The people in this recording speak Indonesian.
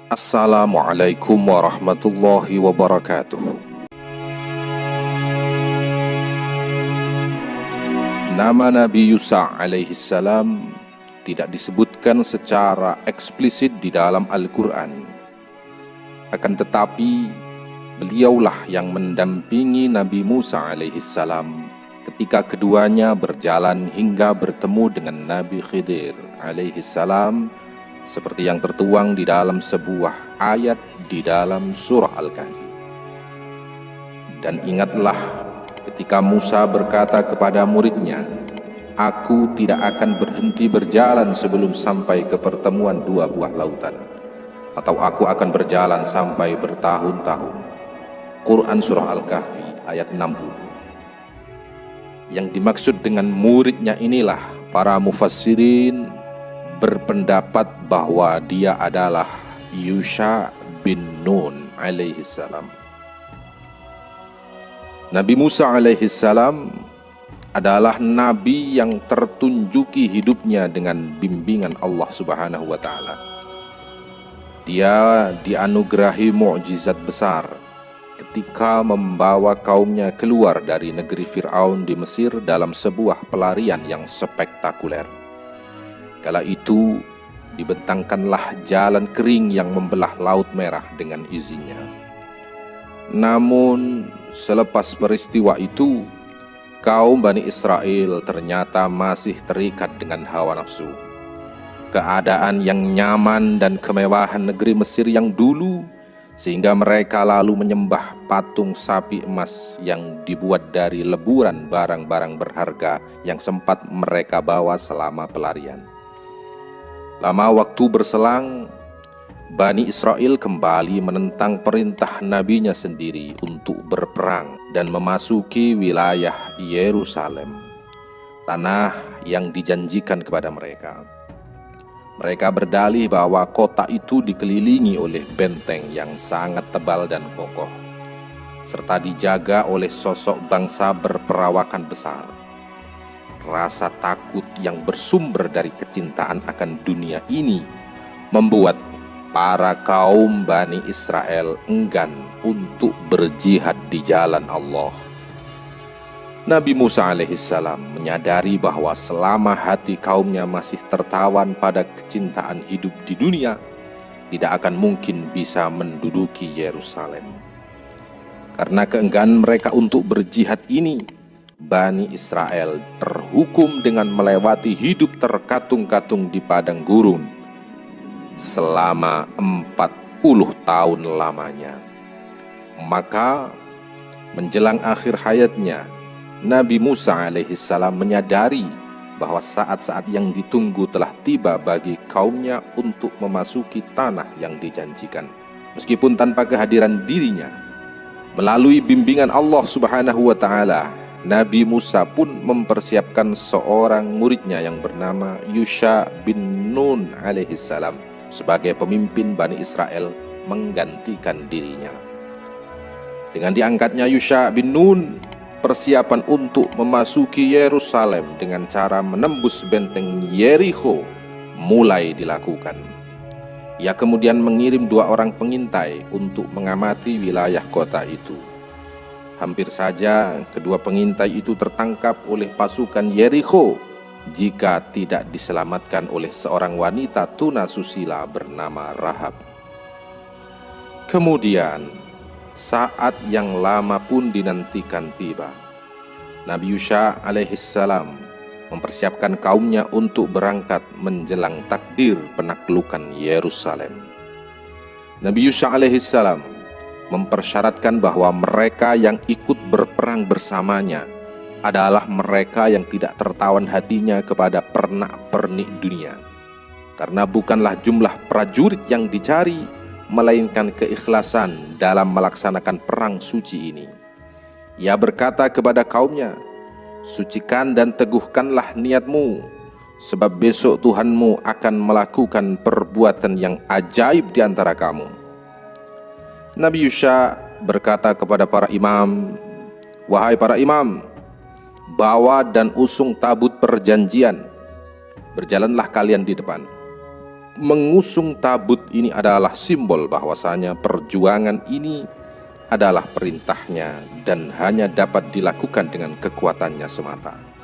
Assalamualaikum warahmatullahi wabarakatuh. Nama Nabi Yusa alaihissalam tidak disebutkan secara eksplisit di dalam Al-Quran. Akan tetapi, beliaulah yang mendampingi Nabi Musa alaihissalam ketika keduanya berjalan hingga bertemu dengan Nabi Khidir alaihissalam, seperti yang tertuang di dalam sebuah ayat di dalam surah Al-Kahfi. Dan ingatlah ketika Musa berkata kepada muridnya, "Aku tidak akan berhenti berjalan sebelum sampai ke pertemuan dua buah lautan, atau aku akan berjalan sampai bertahun-tahun." Quran surah Al-Kahfi ayat 60. Yang dimaksud dengan muridnya inilah para mufassirin berpendapat bahwa dia adalah Yusha bin Nun alaihissalam. Nabi Musa alaihissalam adalah nabi yang tertunjuki hidupnya dengan bimbingan Allah Subhanahu wa taala. Dia dianugerahi mukjizat besar ketika membawa kaumnya keluar dari negeri Fir'aun di Mesir dalam sebuah pelarian yang spektakuler. Kala itu dibentangkanlah jalan kering yang membelah Laut Merah dengan izinnya. Namun selepas peristiwa itu, kaum Bani Israel ternyata masih terikat dengan hawa nafsu. Keadaan yang nyaman dan kemewahan negeri Mesir yang dulu, sehingga mereka lalu menyembah patung sapi emas yang dibuat dari leburan barang-barang berharga yang sempat mereka bawa selama pelarian. Lama waktu berselang, Bani Israel kembali menentang perintah nabinya sendiri untuk berperang dan memasuki wilayah Yerusalem, tanah yang dijanjikan kepada mereka. Mereka berdalih bahwa kota itu dikelilingi oleh benteng yang sangat tebal dan kokoh, serta dijaga oleh sosok bangsa berperawakan besar. Rasa takut yang bersumber dari kecintaan akan dunia ini membuat para kaum Bani Israel enggan untuk berjihad di jalan Allah. Nabi Musa alaihissalam menyadari bahwa selama hati kaumnya masih tertawan pada kecintaan hidup di dunia, tidak akan mungkin bisa menduduki Yerusalem. Karena keengganan mereka untuk berjihad ini, Bani Israel terhukum dengan melewati hidup terkatung-katung di padang gurun selama 40 tahun lamanya. Maka menjelang akhir hayatnya, Nabi Musa alaihissalam menyadari bahwa saat-saat yang ditunggu telah tiba bagi kaumnya untuk memasuki tanah yang dijanjikan, meskipun tanpa kehadiran dirinya. Melalui bimbingan Allah Subhanahu wa taala, Nabi Musa pun mempersiapkan seorang muridnya yang bernama Yusha bin Nun alaihissalam sebagai pemimpin Bani Israel menggantikan dirinya. Dengan diangkatnya Yusha bin Nun, persiapan untuk memasuki Yerusalem dengan cara menembus benteng Yerikho mulai dilakukan. Ia kemudian mengirim 2 orang pengintai untuk mengamati wilayah kota itu. Hampir saja kedua pengintai itu tertangkap oleh pasukan Yerikho jika tidak diselamatkan oleh seorang wanita tunasusila bernama Rahab. Kemudian saat yang lama pun dinantikan tiba. Nabi Yusha alaihissalam mempersiapkan kaumnya untuk berangkat menjelang takdir penaklukan Yerusalem. Nabi Yusha alaihissalam mempersyaratkan bahwa mereka yang ikut berperang bersamanya adalah mereka yang tidak tertawan hatinya kepada pernak-pernik dunia. Karena bukanlah jumlah prajurit yang dicari, melainkan keikhlasan dalam melaksanakan perang suci ini. Ia berkata kepada kaumnya, "Sucikan dan teguhkanlah niatmu, sebab besok Tuhanmu akan melakukan perbuatan yang ajaib di antara kamu." Nabi Yusha berkata kepada para imam, "Wahai para imam, bawa dan usung tabut perjanjian. Berjalanlah kalian di depan." mengusung tabut ini adalah simbol bahwasanya perjuangan ini adalah perintahnya dan hanya dapat dilakukan dengan kekuatannya semata.